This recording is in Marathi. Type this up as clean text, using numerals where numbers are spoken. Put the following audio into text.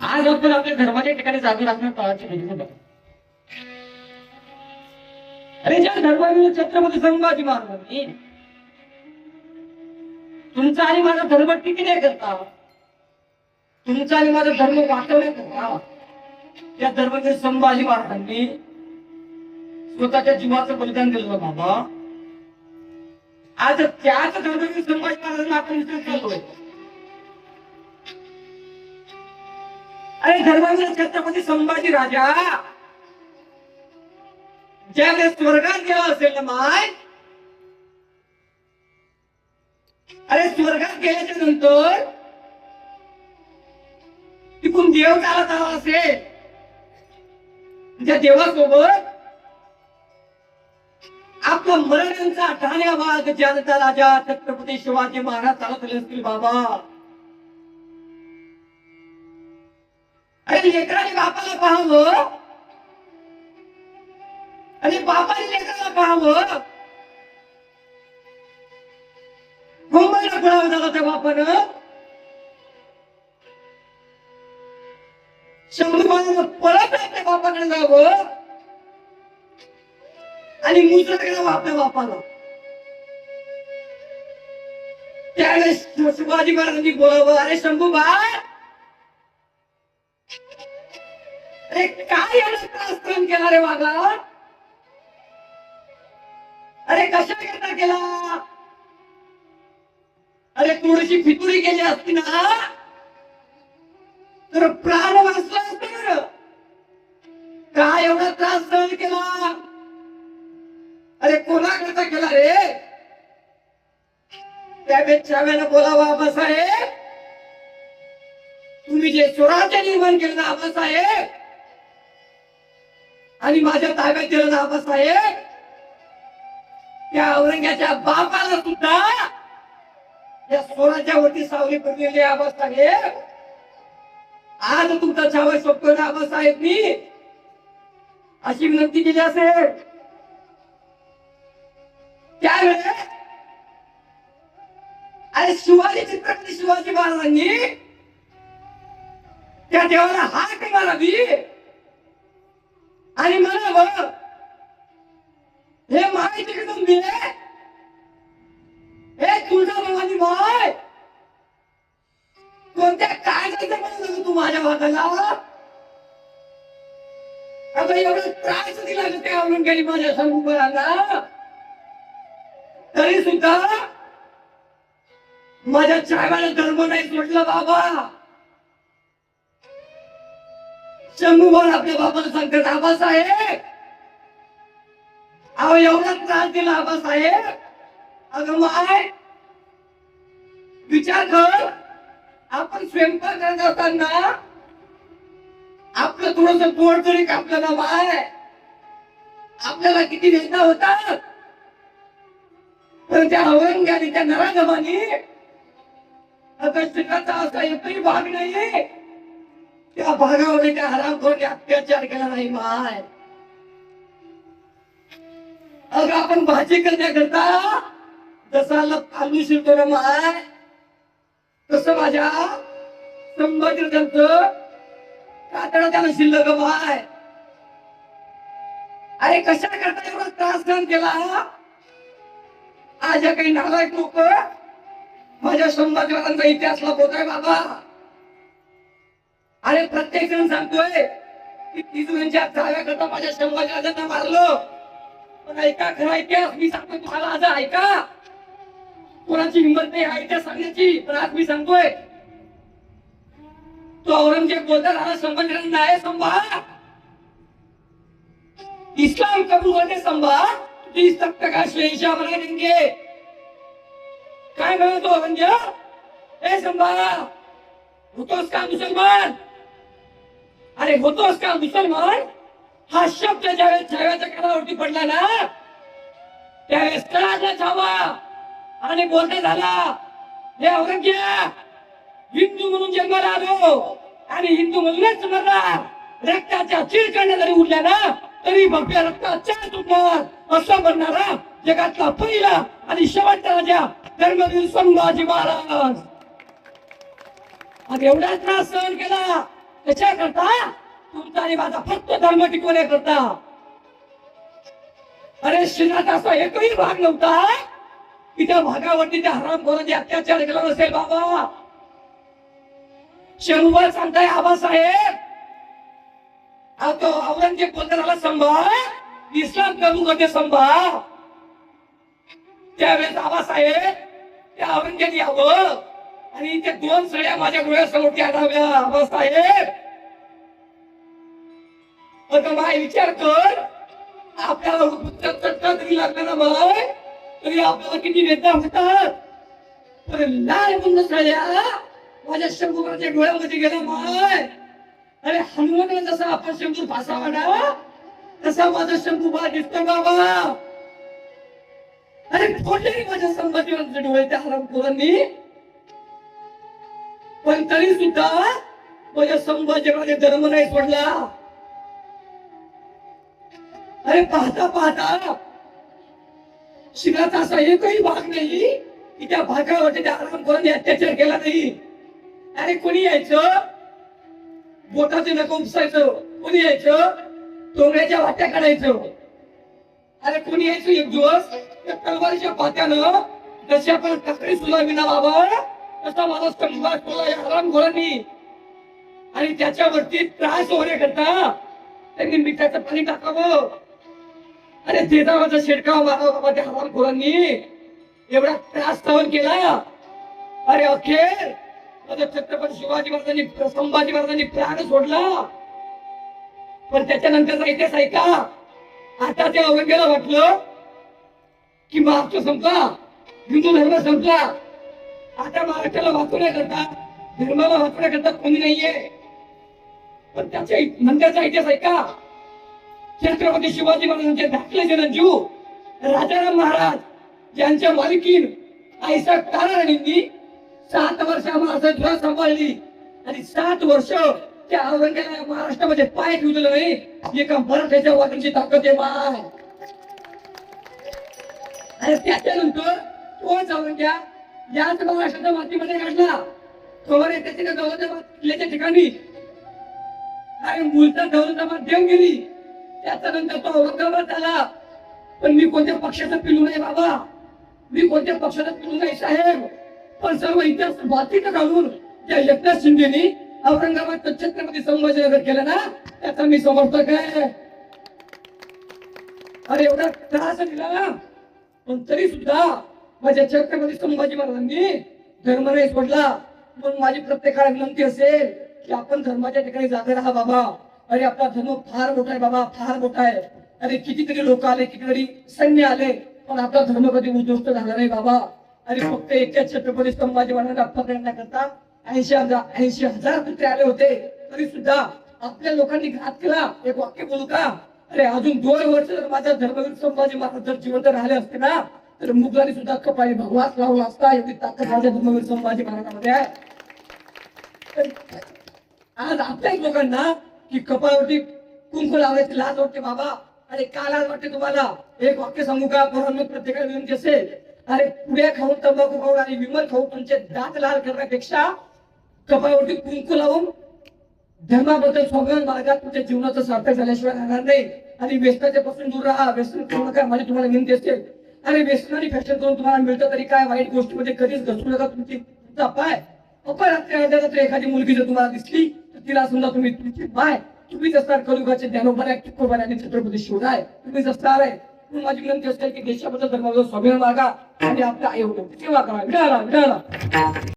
आज आपण आपल्या धर्माच्या ठिकाणी जागे राखणं काळाची गरज आहे. अरे ज्या धर्माने छत्रपती संभाजी महाराजांनी तुमचा आणि माझा धर्म टिकी नाही करता, तुमचा आणि माझा धर्म वाचवण्याकरता त्या धर्मवीर संभाजी महाराजांनी स्वतःच्या जीवाचं बलिदान दिलं बाबा. आज त्याच धर्मवीर संभाजी महाराजांना आपण विसरत चाललोय. अरे धर्मवीर छत्रपती संभाजी राजा ज्यावेळेस स्वर्गात गेला असेल ना माय, अरे स्वर्गात गेल्याच्या नंतर तिकडून देव चालत आला असेल, त्या देवासोबत आपला मरणांचा ठाण्या भाग जनता राजा छत्रपती शिवाजी महाराज चालत आले असतील बाबा. अरे लेकराने बापाला पाहावं आणि बापाने लेकराला पाहावं. मुंबईला पळावं झालं त्या बापानं. शंभूबाईला पळत आपल्या बापाकडे जावं आणि मुसळ करावं आपल्या बापाला. त्यावेळेस शिवाजी महाराजांनी बोलावं, अरे शंभूबाई, अरे काय एवढा त्रास सहन केला रे वागा? अरे कशा करता केला? अरे थोडीशी फितुरी केली असती ना तर प्राण वाचला असता. काय एवढा त्रास सहन केला? अरे कोणाकरता केला रे? त्यापेक्षा वेळेला बोलावा, आबासाहेब तुम्ही जे स्वराज्य निर्माण केलं ना आबासाहेब, आणि माझ्या ताब्यात दिलं ना आबासाहेब, त्या औरंग्याच्या बापाला सुद्धा या स्वराज्यावरती सावली पडलेली आबासाहेब. आज तुमचा छावा सोपतो ना आबासाहेबनी अशी विनंती केली असेल. त्यावेळेस अरे छत्रपती शिवाजी महाराजांनी त्या देवाला हाक मारावी आणि म्हणावं, हे माय जगदंबे, हे तुळजाभवानी माय, कोणत्या काय जायचं म्हणून तू माझ्या भागाला? आता एवढा त्रास दिला ते आवडून गेली माझ्या समोराला, तरी सुद्धा माझ्या छाव्याला धर्म नाही सोडला बाबा. शंभूभाऊ आपल्या बाबाला सांगतात, आबासाहेब अहो एवढा त्रास दिला आबासाहेब. अगं माय विचार कर, आपण स्वयंपाक करत असताना आपलं थोडस पोट जरी कापलं ना माय, आपल्याला किती वेदना होतात. तर त्या औरंगाने त्या नराधमानी श्रीकांत असा एकही भाग नाही त्या भागावर त्या हरामखोराने अत्याचार केला नाही माय. अगं आपण भाजी करण्याकरता जसा आलू शिरतो ना माय, तसं माझ्या संभाजीराजांचं कातडं त्याला शिल्लक माय. अरे कशा करता एवढा त्रास सहन केला? आज या काही नालायक लोक माझ्या संभाजीराजांचा इतिहास लपवतोय बाबा. अरे प्रत्येक जण सांगतोय की तिजूंच्या चाव्या करता माझ्या संभाजीराजांना मारलं, पण ऐका खरा इतिहास मी सांगतोय तुम्हाला. आज ऐका, कोणाची हिंमत नाही ऐकता सांगण्याची, पण आज मी सांगतोय तो औरंगजेब बोलता झाला संभाजीराजांना, आहे संभा इस्लाम कबूल होने संभा, 30 तक का शहंशाह बना देंगे. काय म्हणतो औरंगजेब? ए संभा, होतोस का मुसलमान? अरे होतोस का मुसलमान? हा शब्द ज्यावेळेस छाव्याच्या कानावरती पडला ना, त्यावेळेस कळाला छावा आणि बोलता झाला, हे औरंगजेब, हिंदू म्हणून जन्माला आलो आणि हिंदू म्हणूनच मरणार. रक्ताच्या चिरकांड्या जरी उडल्या ना तरी भव्य रक्ताच्या सुटणार, असा म्हणणारा जगातला पहिला आणि शेवटचा राजा धर्मवीर संभाजी महाराज. आज एवढा त्रास सहन केला कशा करता तुमचा आणि माझा फक्त धर्म टिकवण्याकरता. अरे शिनात असा एकही भाग नव्हता की त्या भागावरती त्या हरामखोरांनी अत्याचार केला नसेल बाबा. शंभर सांगताय आबासाहेब, तो औरंगजेब बोलताना संभा इस्लाम कबूल करते संभा. त्यावेळेस आबासाहेब त्या औरंगजेब यावं आणि त्या दोन सळ्या माझ्या डोळ्यासमोर आणाव्या. आबासाहेब माय विचार कर, आपल्याला तरी लागला ना माय, तरी आपल्याला किती वेदना होतात. लाल बंद सळ्या माझ्या शंभूराच्या डोळ्यामध्ये गेला माय. अरे हनुमान जसा आपण शंभू फासावा ना तसा माझा शंभू बा दिसतो बाबा. अरे फोडले माझ्या संभाजीराजांचे डोळे त्या हरामखोरांनी, पण तरी सुद्धा माझ्या संभाजीराजाने धर्म नाही सोडला. अरे पाहता पाहता शिराचा असा एकही भाग नाही की त्या भागावरती त्या हरामखोरांनी अत्याचार केला नाही. अरे कोणी यायचं बोटाचे नख उपसायचं, कोणी यायचं तोंगड्याच्या वाट्या काढायचं. अरे कोणी यायचं एक दिवस त्या तलवारीच्या पात्यानं जशी आपण काकडी सुद्धा विना बाबा तसा मला संभाष केला या हरामखोरांनी. आणि त्याच्यावरती त्रास होण्याकरता त्यांनी मिठाचं पाणी टाकावं. अरे तेजावाचा शिडकाव मारावा बाबा त्या हरामखोरांनी. एवढा त्रास सहन केला. अरे अखेर छत्रपती शिवाजी महाराजांनी संभाजी महाराजांनी प्राण सोडला. पण त्याच्यानंतरचा इतिहास ऐका. आता त्या औरंगजेबाला वाटलं की महाराष्ट्र संपला, हिंदू धर्म संपला, आता महाराष्ट्राला वाचवण्याकरता धर्माला वाचवण्याकरता कोणी नाहीये. पण त्याच्या नंतरचा इतिहास ऐका. छत्रपती शिवाजी महाराजांचे धाकले जनजीव राजाराम महाराज यांच्या मालकीन आईसा ताराराणींनी 7 वर्ष महाराष्ट्रात सांभाळली आणि 7 वर्ष त्या औरंगजेबाला महाराष्ट्रामध्ये पाय ठेवलेलं नाही. एका मराठ्याच्या वाटणीची ताकद आहे बाय. आणि त्याच्यानंतर तोच औरंगजेब याच महाराष्ट्राच्या मातीमध्ये काढला. खबर त्याच्या दौलताबाद किल्ल्याच्या ठिकाणी आणि मुलतान दौलताबाद देव गेली. त्याच्यानंतर तो औरंगाबाद आला. पण मी कोणत्या पक्षाचा पिलू नाही बाबा, मी कोणत्या पक्षाचा पिलू नाही साहेब. पण सर्व इतिहास बातीत घालून त्या एकनाथ शिंदेनी औरंगाबाद छत्रपती संभाजीनगर केलं ना त्याचा मी समर्थक आहे. अरे एवढा त्रास दिला ना, पण तरी सुद्धा माझ्या छत्रपती संभाजी महाराजांनी धर्म नाही सोडला. म्हणून माझी प्रत्येकाला विनंती असेल की आपण धर्माच्या ठिकाणी जागे राहा बाबा. अरे आपला धर्म फार मोठा आहे बाबा, फार मोठा आहे. अरे कितीतरी लोक आले, कितीतरी सैन्य आले, पण आपला धर्म कधी उद्ध्वस्त झाला नाही बाबा. अरे फक्त एकट्या छत्रपती संभाजी महाराजांना पकडण्याकरता 80,000 कुत्रे आले होते, तरी सुद्धा आपल्या लोकांनी घात केला. एक वाक्य बोलू का? अरे अजून 2 वर्ष जर माझा धर्मवीर संभाजी महाराज जर जिवंत राहिले असते ना तर मुघलांनी सुद्धा कपाळी भगवास लावला असता. एवढी ताकद माझ्या धर्मवीर संभाजी महाराजांमध्ये आहे. आज आपल्या लोकांना की कपाळावरती कुंकू लावायची लाज वाटते बाबा. अरे का लाज वाटते तुम्हाला? एक वाक्य सांगू का? प्रत्येकाला विनंती असेल. अरे पुड्या खाऊन, तंबाखू खाऊन आणि विमल खाऊन तुमचे दात लाल करण्यापेक्षा कपाळावरती कुंकू लावून धर्माबद्दल स्वाभिमान बाळगा. तुमच्या जीवनाचं सार्थक झाल्याशिवाय राहणार नाही. आणि व्यसनाच्या पासून दूर राहा. व्यसन करू नका, माझी तुम्हाला विनंती असेल. अरे व्यसन आणि फॅशन करून तुम्हाला मिळतं तरी काय, वाईट गोष्टीमध्ये कधीच घसरू नका तुमचा पाय. अपरात्री एखादी मुलगी जर तुम्हाला दिसली तर तिला समजा तुम्ही तुमची पाय तुम्हीच असणार. कलियुगाचे ज्ञानोबा तुकोबा आणि छत्रपती शिवराय तुम्हीच असणार आहे. म्हणून माझी विनंती असेल की देशाबद्दल धर्माबद्दल स्वाभिमान बाळगा आणि आपल्या आई वडील सेवा करा. विडाला